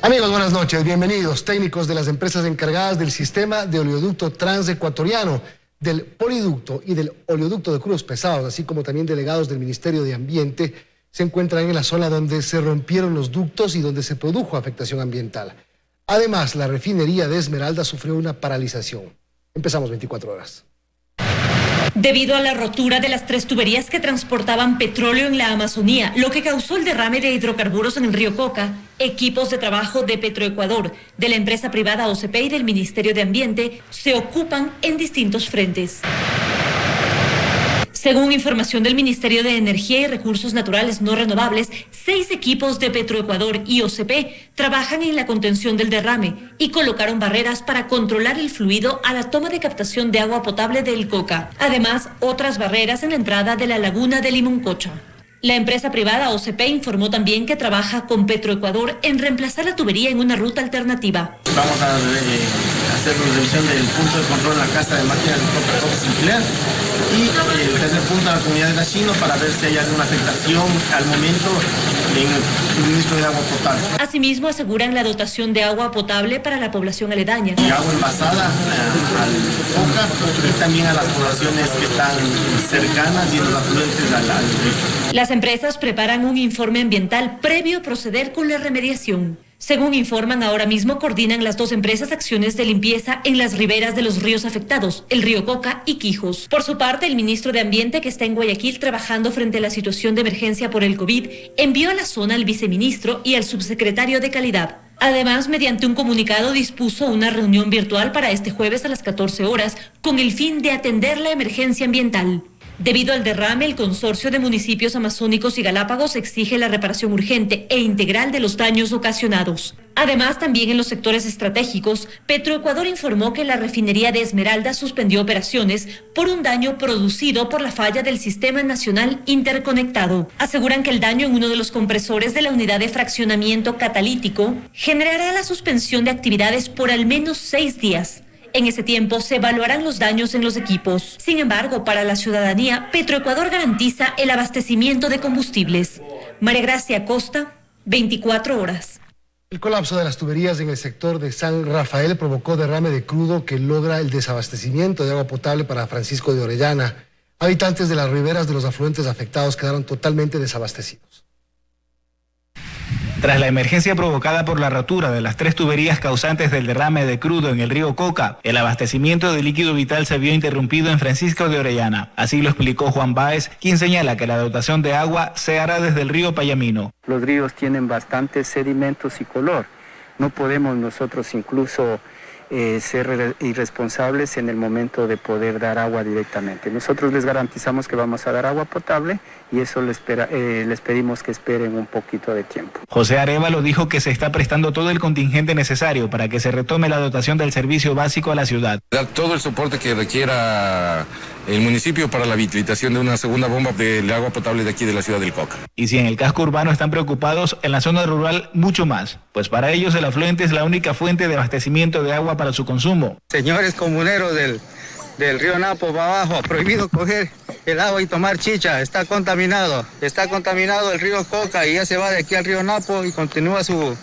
Amigos, buenas noches, bienvenidos. Técnicos de las empresas encargadas del sistema de oleoducto transecuatoriano, del poliducto y del oleoducto de crudos pesados, así como también delegados del Ministerio de Ambiente, se encuentran en la zona donde se rompieron los ductos y donde se produjo afectación ambiental. Además, la refinería de Esmeralda sufrió una paralización. Empezamos 24 horas. Debido a la rotura de las 3 tuberías que transportaban petróleo en la Amazonía, lo que causó el derrame de hidrocarburos en el río Coca, equipos de trabajo de Petroecuador, de la empresa privada OCP y del Ministerio de Ambiente se ocupan en distintos frentes. Según información del Ministerio de Energía y Recursos Naturales No Renovables, 6 equipos de Petroecuador y OCP trabajan en la contención del derrame y colocaron barreras para controlar el fluido a la toma de captación de agua potable del Coca. Además, otras barreras en la entrada de la laguna de Limoncocha. La empresa privada OCP informó también que trabaja con Petroecuador en reemplazar la tubería en una ruta alternativa. Vamos a hacer una revisión del punto de control en la casa de máquinas de Coca Sinclair y el tercer punto a la comunidad de Gachino para ver si hay alguna afectación al momento en el suministro de agua potable. Asimismo, aseguran la dotación de agua potable para la población aledaña. Y agua envasada al Coca y también a las poblaciones que están cercanas y los afluentes al río. Las empresas preparan un informe ambiental previo a proceder con la remediación. Según informan, ahora mismo coordinan las 2 empresas acciones de limpieza en las riberas de los ríos afectados, el río Coca y Quijos. Por su parte, el ministro de Ambiente, que está en Guayaquil trabajando frente a la situación de emergencia por el COVID, envió a la zona al viceministro y al subsecretario de Calidad. Además, mediante un comunicado dispuso una reunión virtual para este jueves a las 14 horas con el fin de atender la emergencia ambiental. Debido al derrame, el Consorcio de Municipios Amazónicos y Galápagos exige la reparación urgente e integral de los daños ocasionados. Además, también en los sectores estratégicos, Petroecuador informó que la refinería de Esmeralda suspendió operaciones por un daño producido por la falla del Sistema Nacional Interconectado. Aseguran que el daño en uno de los compresores de la unidad de fraccionamiento catalítico generará la suspensión de actividades por al menos 6 días. En ese tiempo se evaluarán los daños en los equipos. Sin embargo, para la ciudadanía, Petroecuador garantiza el abastecimiento de combustibles. María Gracia Costa, 24 horas. El colapso de las tuberías en el sector de San Rafael provocó derrame de crudo que logra el desabastecimiento de agua potable para Francisco de Orellana. Habitantes de las riberas de los afluentes afectados quedaron totalmente desabastecidos. Tras la emergencia provocada por la rotura de las 3 tuberías causantes del derrame de crudo en el río Coca, el abastecimiento de líquido vital se vio interrumpido en Francisco de Orellana. Así lo explicó Juan Báez, quien señala que la dotación de agua se hará desde el río Payamino. Los ríos tienen bastantes sedimentos y color. No podemos nosotros incluso ser irresponsables en el momento de poder dar agua directamente. Nosotros les garantizamos que vamos a dar agua potable y eso les pedimos que esperen un poquito de tiempo. José Arévalo dijo que se está prestando todo el contingente necesario para que se retome la dotación del servicio básico a la ciudad. Dar todo el soporte que requiera el municipio para la habilitación de una segunda bomba de agua potable de aquí de la ciudad del Coca. Y si en el casco urbano están preocupados, en la zona rural mucho más, pues para ellos el afluente es la única fuente de abastecimiento de agua para su consumo. Señores comuneros del río Napo para abajo, prohibido coger el agua y tomar chicha, está contaminado el río Coca y ya se va de aquí al río Napo y continúa su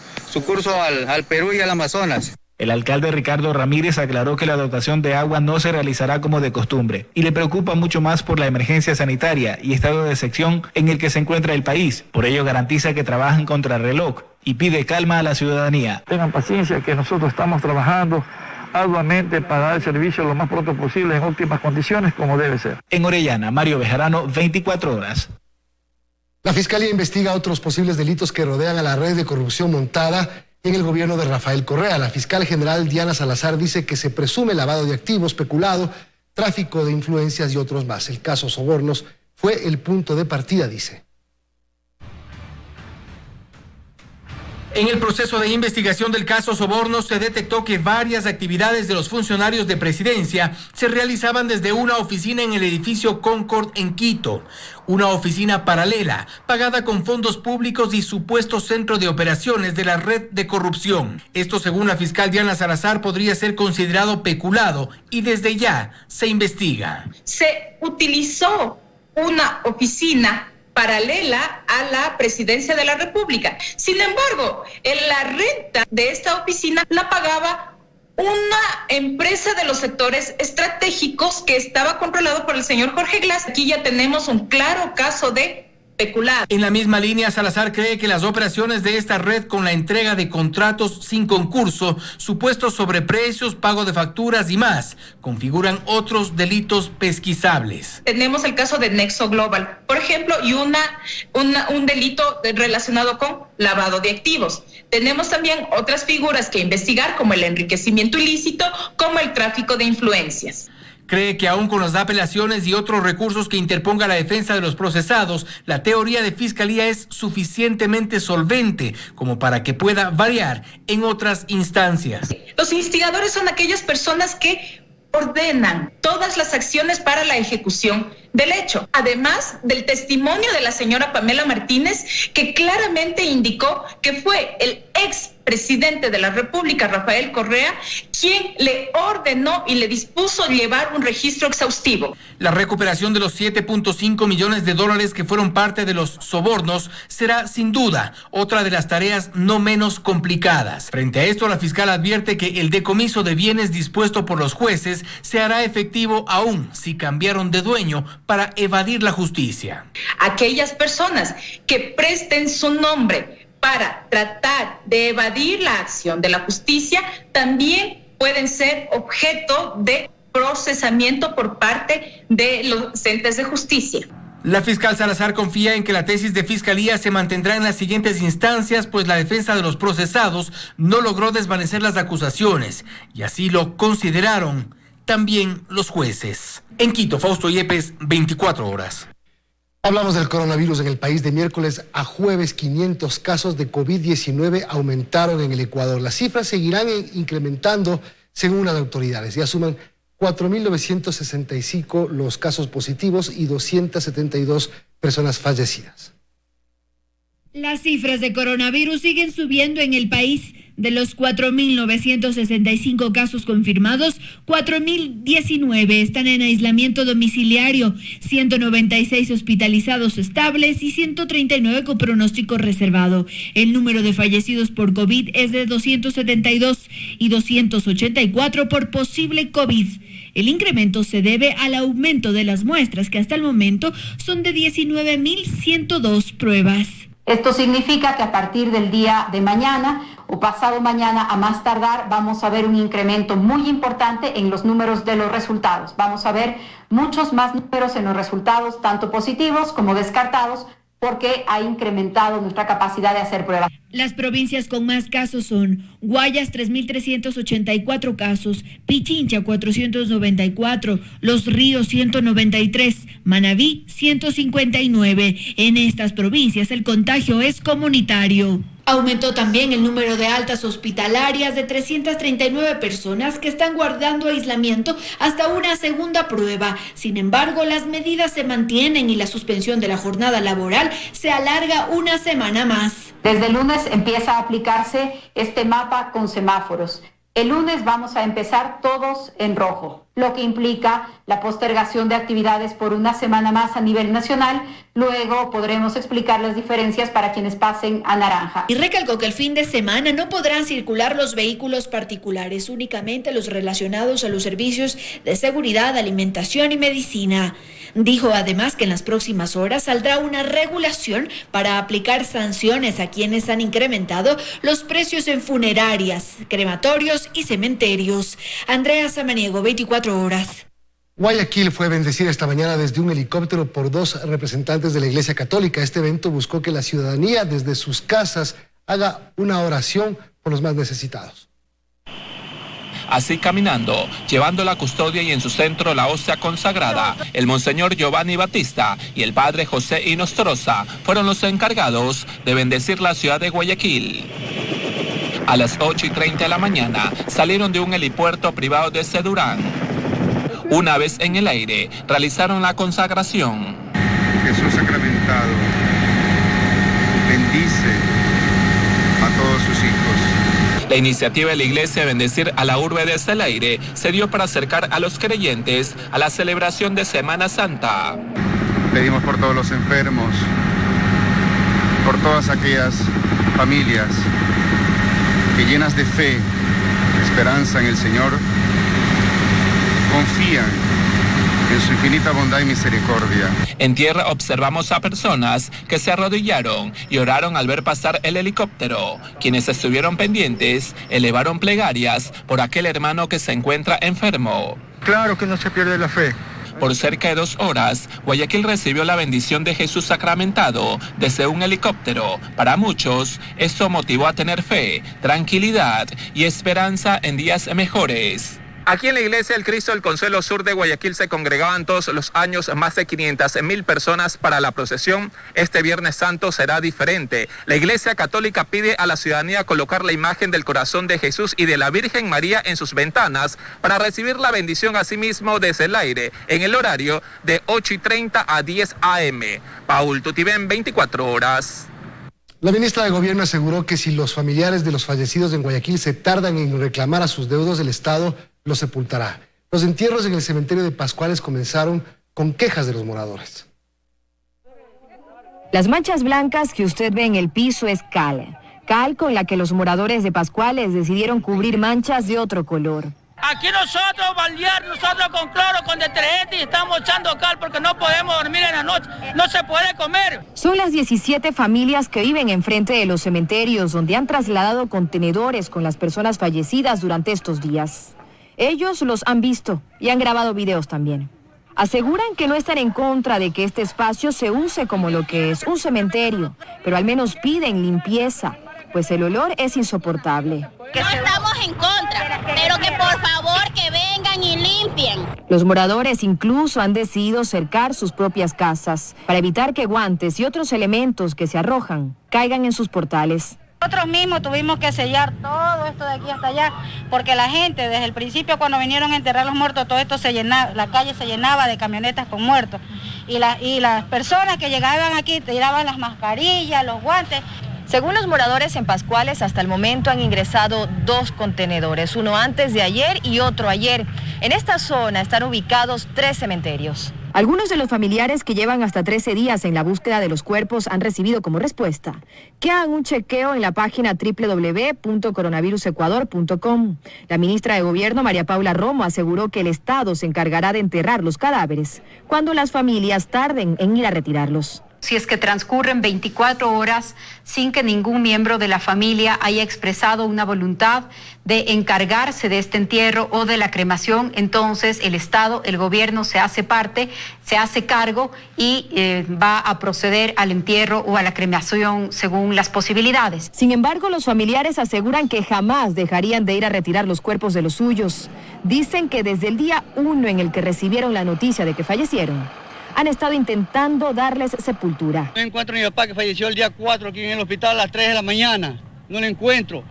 curso al Perú y al Amazonas. El alcalde Ricardo Ramírez aclaró que la dotación de agua no se realizará como de costumbre y le preocupa mucho más por la emergencia sanitaria y estado de excepción en el que se encuentra el país. Por ello garantiza que trabajan contra reloj y pide calma a la ciudadanía. Tengan paciencia que nosotros estamos trabajando arduamente para dar el servicio lo más pronto posible en óptimas condiciones como debe ser. En Orellana, Mario Bejarano, 24 horas. La Fiscalía investiga otros posibles delitos que rodean a la red de corrupción montada en el gobierno de Rafael Correa. La fiscal general Diana Salazar dice que se presume lavado de activos, peculado, tráfico de influencias y otros más. El caso Sobornos fue el punto de partida, dice. En el proceso de investigación del caso Sobornos se detectó que varias actividades de los funcionarios de presidencia se realizaban desde una oficina en el edificio Concord en Quito, una oficina paralela pagada con fondos públicos y supuesto centro de operaciones de la red de corrupción. Esto, según la fiscal Diana Salazar, podría ser considerado peculado y desde ya se investiga. Se utilizó una oficina paralela a la presidencia de la República. Sin embargo, la renta de esta oficina la pagaba una empresa de los sectores estratégicos que estaba controlado por el señor Jorge Glass. Aquí ya tenemos un claro caso de peculado. En la misma línea, Salazar cree que las operaciones de esta red con la entrega de contratos sin concurso, supuestos sobreprecios, pago de facturas y más, configuran otros delitos pesquisables. Tenemos el caso de Nexo Global, por ejemplo, y un delito relacionado con lavado de activos. Tenemos también otras figuras que investigar, como el enriquecimiento ilícito, como el tráfico de influencias. Cree que aún con las apelaciones y otros recursos que interponga la defensa de los procesados, la teoría de fiscalía es suficientemente solvente como para que pueda variar en otras instancias. Los instigadores son aquellas personas que ordenan todas las acciones para la ejecución del hecho, además del testimonio de la señora Pamela Martínez, que claramente indicó que fue el expresidente de la República, Rafael Correa, quien le ordenó y le dispuso llevar un registro exhaustivo. La recuperación de los $7.5 millones que fueron parte de los sobornos será sin duda otra de las tareas no menos complicadas. Frente a esto, la fiscal advierte que el decomiso de bienes dispuesto por los jueces se hará efectivo aún si cambiaron de dueño para evadir la justicia. Aquellas personas que presten su nombre para tratar de evadir la acción de la justicia también pueden ser objeto de procesamiento por parte de los entes de justicia. La fiscal Salazar confía en que la tesis de fiscalía se mantendrá en las siguientes instancias, pues la defensa de los procesados no logró desvanecer las acusaciones y así lo consideraron también los jueces. En Quito, Fausto Yepes, 24 horas. Hablamos del coronavirus en el país. De miércoles a jueves, 500 casos de COVID-19 aumentaron en el Ecuador. Las cifras seguirán incrementando según las autoridades. Ya suman 4.965 los casos positivos y 272 personas fallecidas. Las cifras de coronavirus siguen subiendo en el país. De los 4.965 casos confirmados, 4.019 están en aislamiento domiciliario, 196 hospitalizados estables y 139 con pronóstico reservado. El número de fallecidos por COVID es de 272 y 284 por posible COVID. El incremento se debe al aumento de las muestras, que hasta el momento son de 19.102 pruebas. Esto significa que a partir del día de mañana o pasado mañana a más tardar vamos a ver un incremento muy importante en los números de los resultados. Vamos a ver muchos más números en los resultados, tanto positivos como descartados, porque ha incrementado nuestra capacidad de hacer pruebas. Las provincias con más casos son Guayas, 3.384 casos, Pichincha, 494, Los Ríos, 193, Manabí, 159. En estas provincias el contagio es comunitario. Aumentó también el número de altas hospitalarias de 339 personas que están guardando aislamiento hasta una segunda prueba. Sin embargo, las medidas se mantienen y la suspensión de la jornada laboral se alarga una semana más. Desde el lunes empieza a aplicarse este mapa con semáforos. El lunes vamos a empezar todos en rojo, lo que implica la postergación de actividades por una semana más a nivel nacional. Luego podremos explicar las diferencias para quienes pasen a naranja. Y recalcó que el fin de semana no podrán circular los vehículos particulares, únicamente los relacionados a los servicios de seguridad, alimentación y medicina. Dijo además que en las próximas horas saldrá una regulación para aplicar sanciones a quienes han incrementado los precios en funerarias, crematorios y cementerios. Andrea Samaniego, 24 horas. Guayaquil fue bendecida esta mañana desde un helicóptero por 2 representantes de la Iglesia Católica. Este evento buscó que la ciudadanía desde sus casas haga una oración por los más necesitados. Así caminando, llevando la custodia y en su centro la hostia consagrada, el monseñor Giovanni Batista y el padre José Inostroza fueron los encargados de bendecir la ciudad de Guayaquil. A las 8:30 de la mañana salieron de un helipuerto privado de Cedurán. Una vez en el aire, realizaron la consagración. Jesús sacramentado bendice a todos sus hijos. La iniciativa de la iglesia de bendecir a la urbe desde el aire se dio para acercar a los creyentes a la celebración de Semana Santa. Pedimos por todos los enfermos, por todas aquellas familias que llenas de fe, esperanza en el Señor, confían en su infinita bondad y misericordia. En tierra observamos a personas que se arrodillaron y oraron al ver pasar el helicóptero. Quienes estuvieron pendientes elevaron plegarias por aquel hermano que se encuentra enfermo. Claro que no se pierde la fe. Por cerca de 2 horas, Guayaquil recibió la bendición de Jesús sacramentado desde un helicóptero. Para muchos, esto motivó a tener fe, tranquilidad y esperanza en días mejores. Aquí en la iglesia del Cristo del Consuelo Sur de Guayaquil se congregaban todos los años más de 500,000 personas para la procesión. Este Viernes Santo será diferente. La Iglesia Católica pide a la ciudadanía colocar la imagen del corazón de Jesús y de la Virgen María en sus ventanas para recibir la bendición a sí mismo desde el aire en el horario de 8:30 a 10 a.m. Paul Tutibén, 24 horas. La ministra de Gobierno aseguró que si los familiares de los fallecidos en Guayaquil se tardan en reclamar a sus deudos, el Estado los sepultará. Los entierros en el cementerio de Pascuales comenzaron con quejas de los moradores. Las manchas blancas que usted ve en el piso es cal con la que los moradores de Pascuales decidieron cubrir manchas de otro color. Aquí nosotros baldear, nosotros con cloro, con detergente y estamos echando cal porque no podemos dormir en la noche, no se puede comer. Son las 17 familias que viven enfrente de los cementerios donde han trasladado contenedores con las personas fallecidas durante estos días. Ellos los han visto y han grabado videos también. Aseguran que no están en contra de que este espacio se use como lo que es un cementerio, pero al menos piden limpieza, pues el olor es insoportable. No estamos en contra, pero que por favor que vengan y limpien. Los moradores incluso han decidido cercar sus propias casas para evitar que guantes y otros elementos que se arrojan caigan en sus portales. Nosotros mismos tuvimos que sellar todo esto de aquí hasta allá, porque la gente desde el principio cuando vinieron a enterrar los muertos, todo esto se llenaba, la calle se llenaba de camionetas con muertos. Y las personas que llegaban aquí tiraban las mascarillas, los guantes. Según los moradores en Pascuales, hasta el momento han ingresado 2 contenedores, uno antes de ayer y otro ayer. En esta zona están ubicados 3 cementerios. Algunos de los familiares que llevan hasta 13 días en la búsqueda de los cuerpos han recibido como respuesta que hagan un chequeo en la página www.coronavirusecuador.com. La ministra de Gobierno, María Paula Romo, aseguró que el Estado se encargará de enterrar los cadáveres cuando las familias tarden en ir a retirarlos. Si es que transcurren 24 horas sin que ningún miembro de la familia haya expresado una voluntad de encargarse de este entierro o de la cremación, entonces el Estado, el gobierno se hace parte, se hace cargo y va a proceder al entierro o a la cremación según las posibilidades. Sin embargo, los familiares aseguran que jamás dejarían de ir a retirar los cuerpos de los suyos. Dicen que desde el día 1 en el que recibieron la noticia de que fallecieron, han estado intentando darles sepultura. No encuentro a mi papá que falleció el día 4 aquí en el hospital a las 3 de la mañana. No lo encuentro.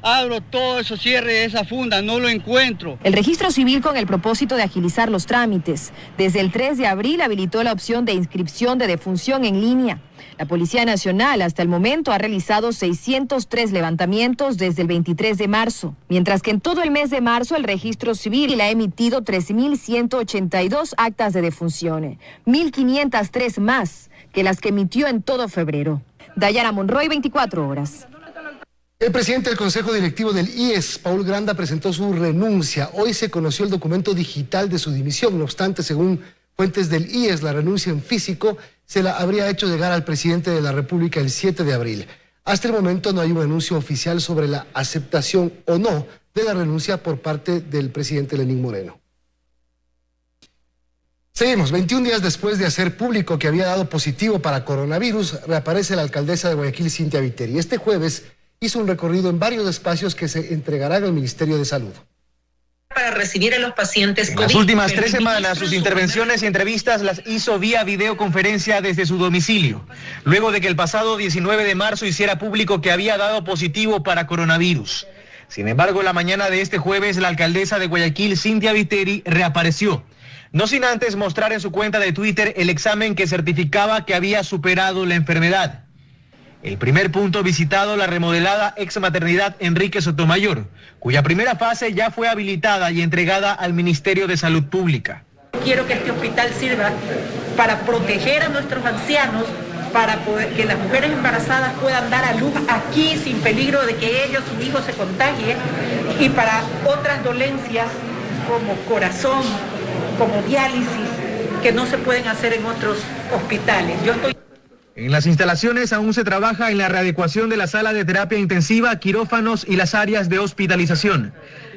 Abro todo eso, cierre esa funda, no lo encuentro. El registro civil, con el propósito de agilizar los trámites, desde el 3 de abril habilitó la opción de inscripción de defunción en línea. La Policía Nacional hasta el momento ha realizado 603 levantamientos desde el 23 de marzo, mientras que en todo el mes de marzo el registro civil ha emitido 3.182 actas de defunción, 1.503 más que las que emitió en todo febrero. Dayana Monroy, 24 horas. El presidente del Consejo Directivo del IES, Paul Granda, presentó su renuncia. Hoy se conoció el documento digital de su dimisión. No obstante, según fuentes del IES, la renuncia en físico se la habría hecho llegar al presidente de la República el 7 de abril. Hasta el momento no hay un anuncio oficial sobre la aceptación o no de la renuncia por parte del presidente Lenín Moreno. Seguimos. 21 días después de hacer público que había dado positivo para coronavirus, reaparece la alcaldesa de Guayaquil, Cintia Viteri. Este jueves hizo un recorrido en varios espacios que se entregarán al Ministerio de Salud. Para recibir a los pacientes COVID. Las últimas 3 semanas, sus intervenciones y entrevistas las hizo vía videoconferencia desde su domicilio, luego de que el pasado 19 de marzo hiciera público que había dado positivo para coronavirus. Sin embargo, la mañana de este jueves, la alcaldesa de Guayaquil, Cintia Viteri, reapareció, no sin antes mostrar en su cuenta de Twitter el examen que certificaba que había superado la enfermedad. El primer punto visitado, la remodelada exmaternidad Enrique Sotomayor, cuya primera fase ya fue habilitada y entregada al Ministerio de Salud Pública. Quiero que este hospital sirva para proteger a nuestros ancianos para que las mujeres embarazadas puedan dar a luz aquí sin peligro de que ellos, sus hijos se contagien, y para otras dolencias como corazón, como diálisis, que no se pueden hacer en otros hospitales. En las instalaciones aún se trabaja en la readecuación de la sala de terapia intensiva, quirófanos y las áreas de hospitalización.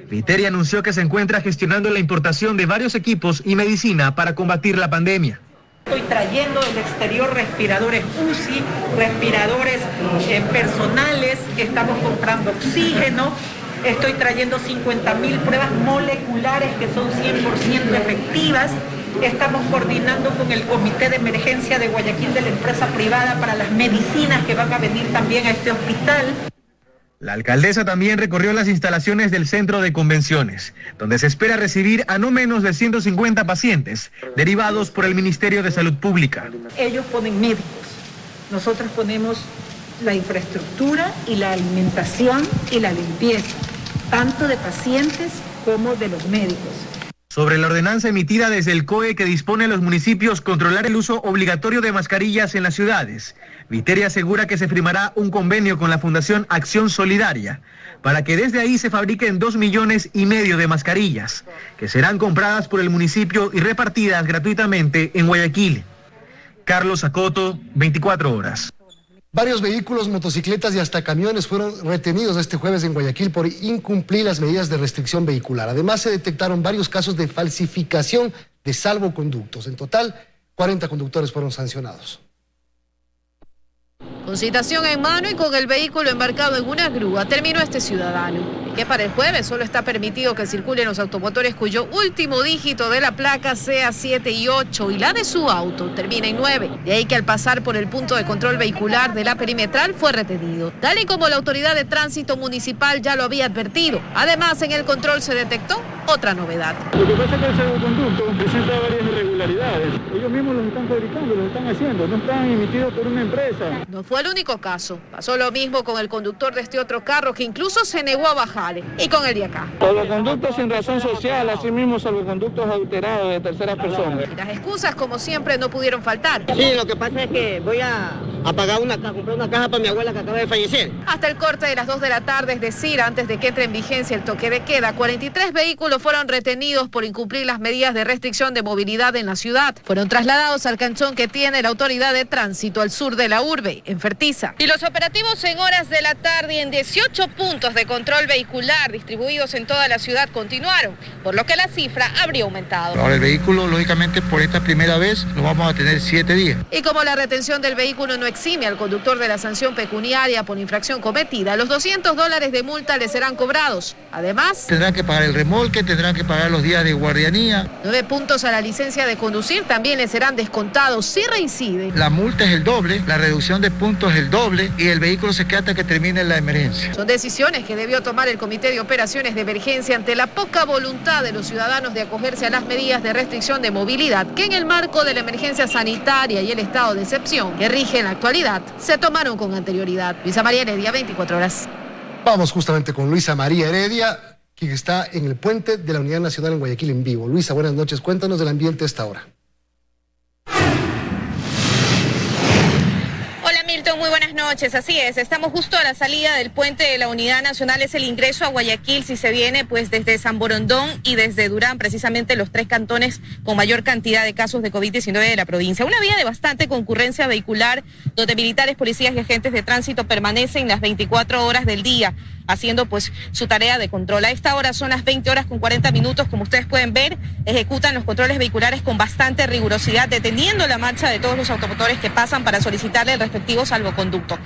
Viteria anunció que se encuentra gestionando la importación de varios equipos y medicina para combatir la pandemia. Estoy trayendo del exterior respiradores UCI, respiradores personales, estamos comprando oxígeno, estoy trayendo 50.000 pruebas moleculares que son 100% efectivas. Estamos coordinando con el Comité de Emergencia de Guayaquil de la empresa privada para las medicinas que van a venir también a este hospital. La alcaldesa también recorrió las instalaciones del centro de convenciones, donde se espera recibir a no menos de 150 pacientes derivados por el Ministerio de Salud Pública. Ellos ponen médicos, nosotros ponemos la infraestructura y la alimentación y la limpieza, tanto de pacientes como de los médicos. Sobre la ordenanza emitida desde el COE que dispone a los municipios controlar el uso obligatorio de mascarillas en las ciudades, Viteria asegura que se firmará un convenio con la Fundación Acción Solidaria para que desde ahí se fabriquen 2,5 millones de mascarillas, que serán compradas por el municipio y repartidas gratuitamente en Guayaquil. Carlos Acoto, 24 horas. Varios vehículos, motocicletas y hasta camiones fueron retenidos este jueves en Guayaquil por incumplir las medidas de restricción vehicular. Además, se detectaron varios casos de falsificación de salvoconductos. En total, 40 conductores fueron sancionados. Con citación en mano y con el vehículo embarcado en una grúa, terminó este ciudadano. Y que para el jueves solo está permitido que circulen los automotores cuyo último dígito de la placa sea 7 y 8 y la de su auto termina en 9. De ahí que al pasar por el punto de control vehicular de la perimetral fue retenido, tal y como la autoridad de tránsito municipal ya lo había advertido. Además, en el control se detectó otra novedad. Lo que pasa es que el salvoconducto presenta varias irregularidades. Ellos mismos los están fabricando, los están haciendo, no están emitidos por una empresa. No fue el único caso. Pasó lo mismo con el conductor de este otro carro que incluso se negó a bajar. Y con el de acá. Salvoconductos sin razón social, así mismo salvoconductos adulterados de terceras personas. Y las excusas, como siempre, no pudieron faltar. Sí, lo que pasa es que voy a pagar comprar una caja para mi abuela que acaba de fallecer. Hasta el corte de las 2 de la tarde, es decir, antes de que entre en vigencia el toque de queda, 43 vehículos fueron retenidos por incumplir las medidas de restricción de movilidad en la ciudad. Fueron trasladados al canchón que tiene la autoridad de tránsito al sur de la urbe, en Fertiza. Y los operativos en horas de la tarde en 18 puntos de control vehicular distribuidos en toda la ciudad continuaron, por lo que la cifra habría aumentado. Ahora el vehículo, lógicamente, por esta primera vez lo vamos a tener 7 días. Y como la retención del vehículo no exime al conductor de la sanción pecuniaria por infracción cometida, los $200 de multa le serán cobrados. Además, tendrán que pagar el remolque, tendrán que pagar los días de guardianía. 9 puntos a la licencia de conducir también le serán descontados si reincide. La multa es el doble, la reducción de puntos es el doble y el vehículo se queda hasta que termine la emergencia. Son decisiones que debió tomar el Comité de Operaciones de Emergencia ante la poca voluntad de los ciudadanos de acogerse a las medidas de restricción de movilidad que en el marco de la emergencia sanitaria y el estado de excepción que rige en la actualidad se tomaron con anterioridad. Luisa María Heredia, 24 horas. Vamos justamente con Luisa María Heredia, quien está en el puente de la Unidad Nacional en Guayaquil en vivo. Luisa, buenas noches. Cuéntanos del ambiente a esta hora. Muy buenas noches, así es, estamos justo a la salida del puente de la Unidad Nacional, es el ingreso a Guayaquil si se viene pues desde San Borondón y desde Durán, precisamente los 3 cantones con mayor cantidad de casos de COVID-19 de la provincia. Una vía de bastante concurrencia vehicular donde militares, policías y agentes de tránsito permanecen las 24 horas del día haciendo pues su tarea de control. A esta hora son las 20 horas con 40 minutos, como ustedes pueden ver, ejecutan los controles vehiculares con bastante rigurosidad, deteniendo la marcha de todos los automotores que pasan para solicitarle el respectivo salvoconducto.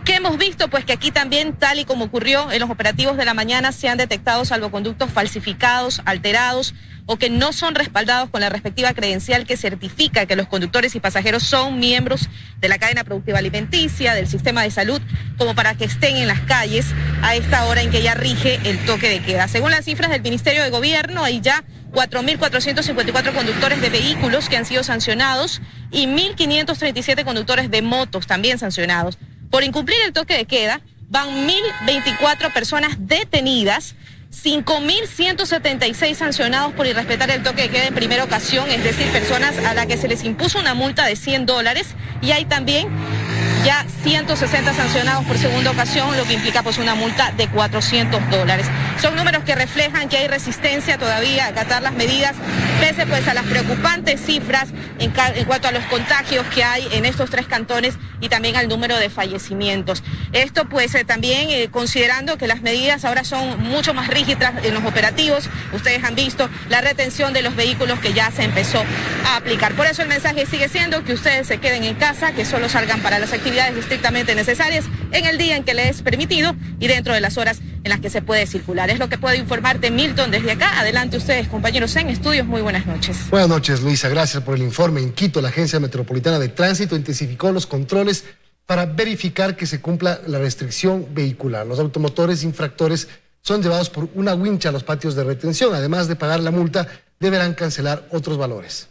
¿Qué hemos visto? Pues que aquí también, tal y como ocurrió en los operativos de la mañana, se han detectado salvoconductos falsificados, alterados o que no son respaldados con la respectiva credencial que certifica que los conductores y pasajeros son miembros de la cadena productiva alimenticia, del sistema de salud, como para que estén en las calles a esta hora en que ya rige el toque de queda. Según las cifras del Ministerio de Gobierno, hay ya 4.454 conductores de vehículos que han sido sancionados y 1.537 conductores de motos también sancionados. Por incumplir el toque de queda, van 1.024 personas detenidas, 5.176 sancionados por irrespetar el toque de queda en primera ocasión, es decir, personas a las que se les impuso una multa de $100, y hay también ya 160 sancionados por segunda ocasión, lo que implica pues una multa de $400. Son números que reflejan que hay resistencia todavía a acatar las medidas, pese pues a las preocupantes cifras en cuanto a los contagios que hay en estos 3 cantones y también al número de fallecimientos. Esto pues también considerando que las medidas ahora son mucho más rígidas en los operativos. Ustedes han visto la retención de los vehículos que ya se empezó a aplicar. Por eso el mensaje sigue siendo que ustedes se queden en casa, que solo salgan para las actividades estrictamente necesarias en el día en que les es permitido y dentro de las horas en las que se puede circular. Es lo que puedo informarte, Milton, desde acá. Adelante ustedes, compañeros en estudios. Muy buenas noches. Buenas noches, Luisa. Gracias por el informe. En Quito, la Agencia Metropolitana de Tránsito intensificó los controles para verificar que se cumpla la restricción vehicular. Los automotores infractores son llevados por una wincha a los patios de retención. Además de pagar la multa, deberán cancelar otros valores.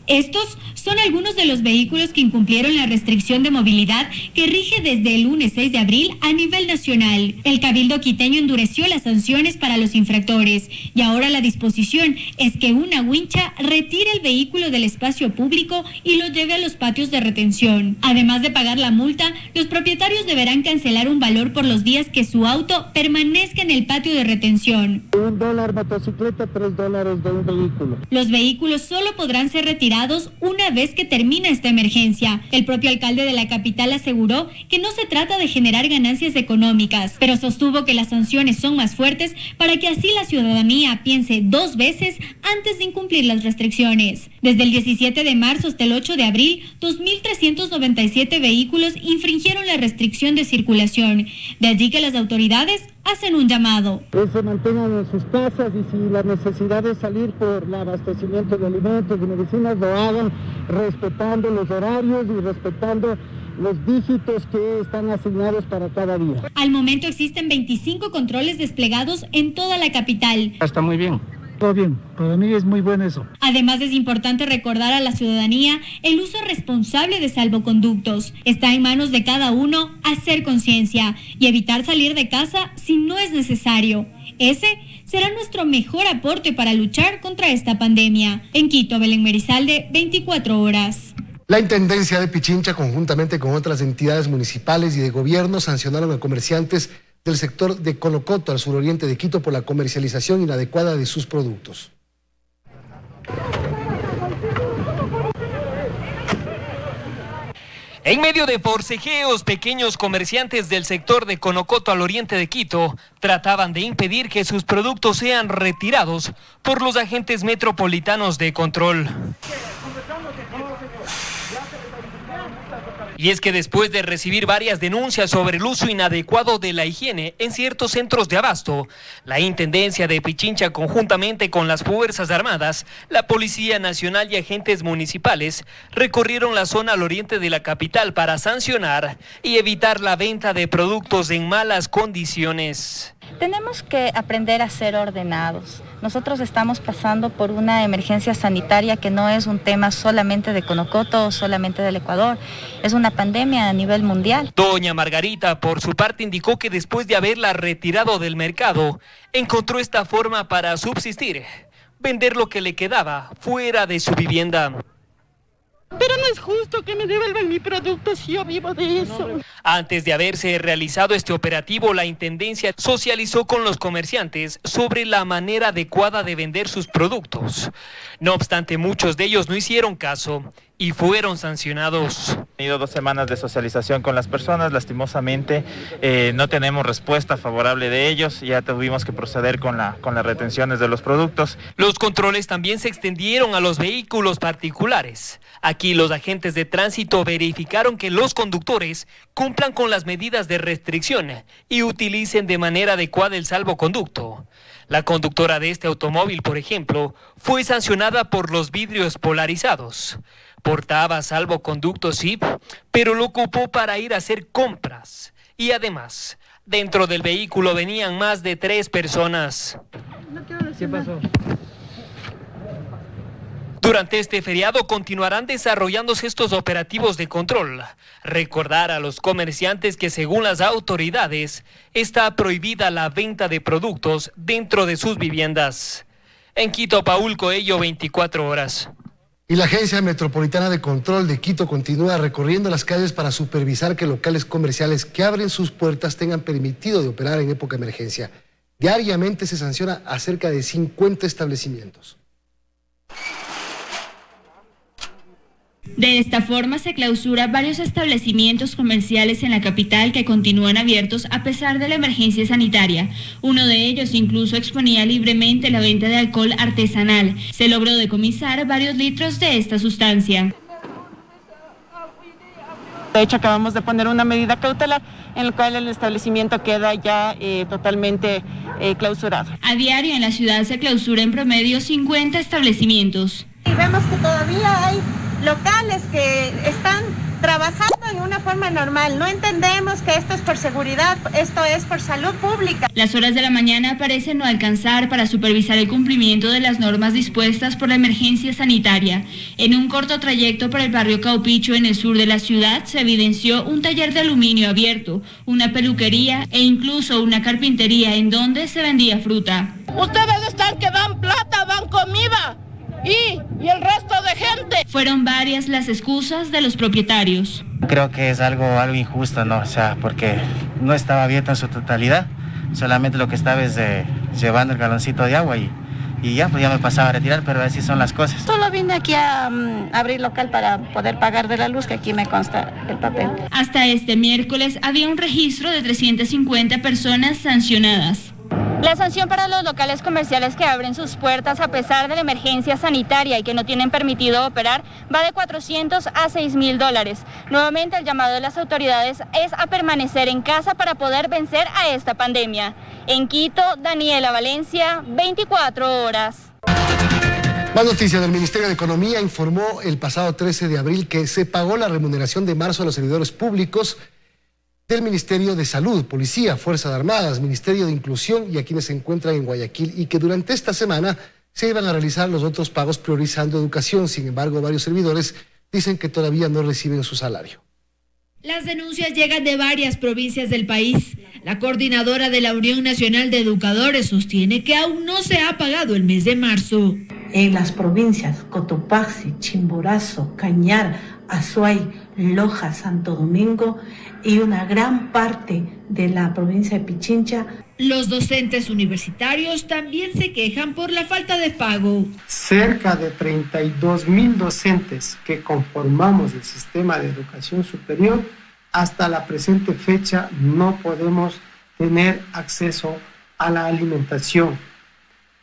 Estos son algunos de los vehículos que incumplieron la restricción de movilidad que rige desde el lunes 6 de abril a nivel nacional. El Cabildo quiteño endureció las sanciones para los infractores y ahora la disposición es que una wincha retire el vehículo del espacio público y lo lleve a los patios de retención. Además de pagar la multa, los propietarios deberán cancelar un valor por los días que su auto permanezca en el patio de retención. $1 motocicleta, $3 de un vehículo. Los vehículos solo podrán ser retirados una vez que termina esta emergencia. El propio alcalde de la capital aseguró que no se trata de generar ganancias económicas, pero sostuvo que las sanciones son más fuertes para que así la ciudadanía piense 2 veces antes de incumplir las restricciones. Desde el 17 de marzo hasta el 8 de abril, 2.397 vehículos infringieron la restricción de circulación. De allí que las autoridades hacen un llamado. Que se mantengan en sus casas y si la necesidad de salir por el abastecimiento de alimentos y medicinas lo hagan respetando los horarios y respetando los dígitos que están asignados para cada día. Al momento existen 25 controles desplegados en toda la capital. Está muy bien. Todo bien, para mí es muy bueno eso. Además es importante recordar a la ciudadanía el uso responsable de salvoconductos. Está en manos de cada uno hacer conciencia y evitar salir de casa si no es necesario. Ese será nuestro mejor aporte para luchar contra esta pandemia. En Quito, Belén Merizalde, 24 horas. La Intendencia de Pichincha, conjuntamente con otras entidades municipales y de gobierno, sancionaron a comerciantes del sector de Conocoto, al suroriente de Quito, por la comercialización inadecuada de sus productos. En medio de forcejeos, pequeños comerciantes del sector de Conocoto al oriente de Quito trataban de impedir que sus productos sean retirados por los agentes metropolitanos de control. Y es que después de recibir varias denuncias sobre el uso inadecuado de la higiene en ciertos centros de abasto, la Intendencia de Pichincha, conjuntamente con las Fuerzas Armadas, la Policía Nacional y agentes municipales, recorrieron la zona al oriente de la capital para sancionar y evitar la venta de productos en malas condiciones. Tenemos que aprender a ser ordenados. Nosotros estamos pasando por una emergencia sanitaria que no es un tema solamente de Conocoto o solamente del Ecuador, es una pandemia a nivel mundial. Doña Margarita, por su parte, indicó que después de haberla retirado del mercado, encontró esta forma para subsistir, vender lo que le quedaba fuera de su vivienda. Pero no es justo que me devuelvan mi producto si yo vivo de eso. Antes de haberse realizado este operativo, la Intendencia socializó con los comerciantes sobre la manera adecuada de vender sus productos. No obstante, muchos de ellos no hicieron caso y fueron sancionados. He tenido 2 semanas de socialización con las personas, lastimosamente no tenemos respuesta favorable de ellos, ya tuvimos que proceder con las retenciones de los productos. Los controles también se extendieron a los vehículos particulares. Aquí los agentes de tránsito verificaron que los conductores cumplan con las medidas de restricción y utilicen de manera adecuada el salvoconducto. La conductora de este automóvil, por ejemplo, fue sancionada por los vidrios polarizados. Portaba salvoconducto, sí, pero lo ocupó para ir a hacer compras. Y además, dentro del vehículo venían más de 3 personas. ¿Qué pasó? Durante este feriado continuarán desarrollándose estos operativos de control. Recordar a los comerciantes que según las autoridades está prohibida la venta de productos dentro de sus viviendas. En Quito, Paul Coello, 24 horas. Y la Agencia Metropolitana de Control de Quito continúa recorriendo las calles para supervisar que locales comerciales que abren sus puertas tengan permitido de operar en época de emergencia. Diariamente se sanciona a cerca de 50 establecimientos. De esta forma se clausura varios establecimientos comerciales en la capital que continúan abiertos a pesar de la emergencia sanitaria. Uno de ellos incluso exponía libremente la venta de alcohol artesanal. Se logró decomisar varios litros de esta sustancia. De hecho, acabamos de poner una medida cautelar en la cual el establecimiento queda ya totalmente clausurado. A diario en la ciudad se clausura en promedio 50 establecimientos. Y vemos que todavía hay locales que están trabajando en una forma normal. No entendemos que esto es por seguridad, esto es por salud pública. Las horas de la mañana parecen no alcanzar para supervisar el cumplimiento de las normas dispuestas por la emergencia sanitaria. En un corto trayecto por el barrio Caupicho, en el sur de la ciudad, se evidenció un taller de aluminio abierto, una peluquería e incluso una carpintería en donde se vendía fruta. Ustedes están que dan plata, dan comida. Y el resto de gente. Fueron varias las excusas de los propietarios. Creo que es algo injusto, ¿no? O sea, porque no estaba abierta en su totalidad, solamente lo que estaba es llevando el galoncito de agua y ya, pues ya me pasaba a retirar, pero así son las cosas. Solo vine aquí a abrir local para poder pagar de la luz, que aquí me consta el papel. Hasta este miércoles había un registro de 350 personas sancionadas. La sanción para los locales comerciales que abren sus puertas a pesar de la emergencia sanitaria y que no tienen permitido operar va de $400 a $6,000. Nuevamente el llamado de las autoridades es a permanecer en casa para poder vencer a esta pandemia. En Quito, Daniela Valencia, 24 horas. Más noticias. Del Ministerio de Economía informó el pasado 13 de abril que se pagó la remuneración de marzo a los servidores públicos del Ministerio de Salud, Policía, Fuerzas Armadas, Ministerio de Inclusión y a quienes se encuentran en Guayaquil, y que durante esta semana se iban a realizar los otros pagos priorizando educación. Sin embargo, varios servidores dicen que todavía no reciben su salario. Las denuncias llegan de varias provincias del país. La coordinadora de la Unión Nacional de Educadores sostiene que aún no se ha pagado el mes de marzo. En las provincias Cotopaxi, Chimborazo, Cañar, Azuay, Loja, Santo Domingo y una gran parte de la provincia de Pichincha. Los docentes universitarios también se quejan por la falta de pago. Cerca de 32,000 docentes que conformamos el sistema de educación superior, hasta la presente fecha no podemos tener acceso a la alimentación,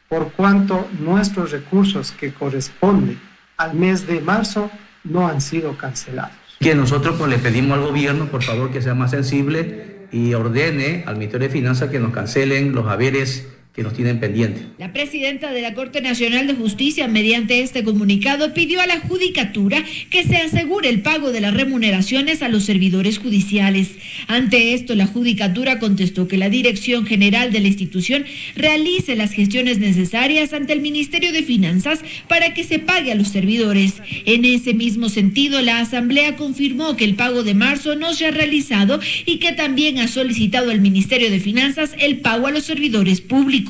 por cuanto nuestros recursos que corresponden al mes de marzo no han sido cancelados. Que nosotros le pedimos al gobierno, por favor, que sea más sensible y ordene al Ministerio de Finanzas que nos cancelen los haberes que nos tienen pendientes. La presidenta de la Corte Nacional de Justicia, mediante este comunicado, pidió a la Judicatura que se asegure el pago de las remuneraciones a los servidores judiciales. Ante esto, la Judicatura contestó que la Dirección General de la institución realice las gestiones necesarias ante el Ministerio de Finanzas para que se pague a los servidores. En ese mismo sentido, la Asamblea confirmó que el pago de marzo no se ha realizado y que también ha solicitado al Ministerio de Finanzas el pago a los servidores públicos.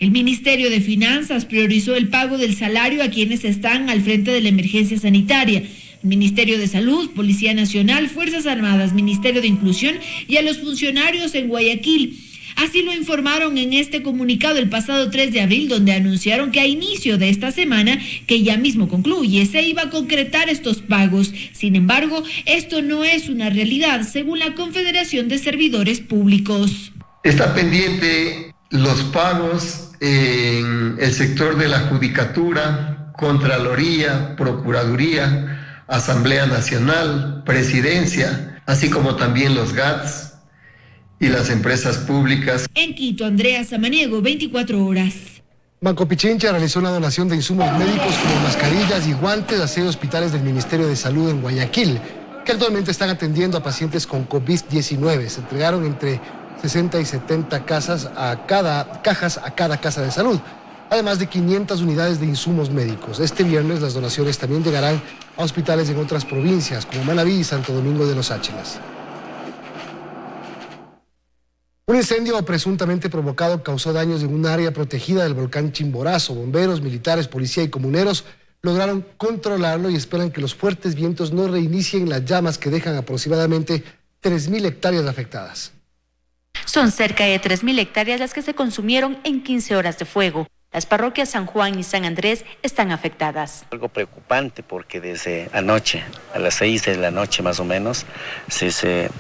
El Ministerio de Finanzas priorizó el pago del salario a quienes están al frente de la emergencia sanitaria: el Ministerio de Salud, Policía Nacional, Fuerzas Armadas, Ministerio de Inclusión y a los funcionarios en Guayaquil. Así lo informaron en este comunicado el pasado 3 de abril, donde anunciaron que a inicio de esta semana, que ya mismo concluye, se iba a concretar estos pagos. Sin embargo, esto no es una realidad, según la Confederación de Servidores Públicos. Está pendiente los pagos en el sector de la Judicatura, Contraloría, Procuraduría, Asamblea Nacional, Presidencia, así como también los GATS y las empresas públicas. En Quito, Andrea Samaniego, 24 horas. Banco Pichincha realizó una donación de insumos médicos como mascarillas y guantes a 6 hospitales del Ministerio de Salud en Guayaquil, que actualmente están atendiendo a pacientes con COVID-19. Se entregaron entre 60 y 70 cajas a cada casa de salud. además de 500 unidades de insumos médicos. Este viernes las donaciones también llegarán a hospitales en otras provincias, como Manabí y Santo Domingo de los Áchilas. Un incendio presuntamente provocado causó daños en un área protegida del volcán Chimborazo. Bomberos, militares, policía y comuneros lograron controlarlo y esperan que los fuertes vientos no reinicien las llamas que dejan aproximadamente 3.000 hectáreas afectadas. Son cerca de 3.000 hectáreas las que se consumieron en 15 horas de fuego. Las parroquias San Juan y San Andrés están afectadas. Algo preocupante porque desde anoche, a las 6 de la noche más o menos, se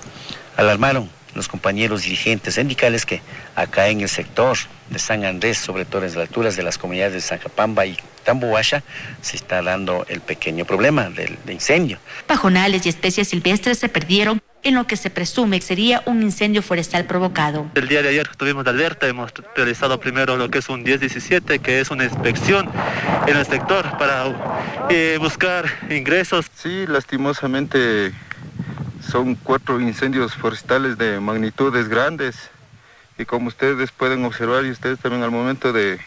alarmaron los compañeros dirigentes sindicales que acá en el sector de San Andrés, sobre todo en las alturas de las comunidades de Zancapamba y Tambohuacha, se está dando el pequeño problema de incendio. Pajonales y especies silvestres se perdieron en lo que se presume que sería un incendio forestal provocado. El día de ayer tuvimos la alerta, hemos realizado primero lo que es un 1017, que es una inspección en el sector para buscar ingresos. Sí, lastimosamente son 4 incendios forestales de magnitudes grandes y como ustedes pueden observar y ustedes también al momento de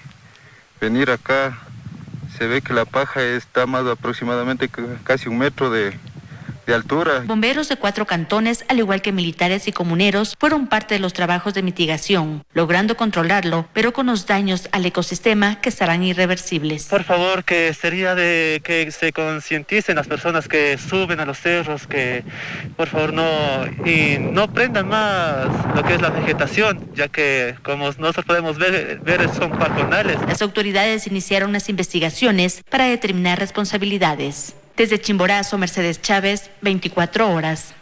venir acá, se ve que la paja está más aproximadamente casi 1 metro de altura. Bomberos de 4 cantones, al igual que militares y comuneros, fueron parte de los trabajos de mitigación, logrando controlarlo, pero con los daños al ecosistema que serán irreversibles. Por favor, que sería de que se concienticen las personas que suben a los cerros, que por favor no prendan más lo que es la vegetación, ya que como nosotros podemos ver son pajonales. Las autoridades iniciaron las investigaciones para determinar responsabilidades. Desde Chimborazo, Mercedes Chávez, 24 horas.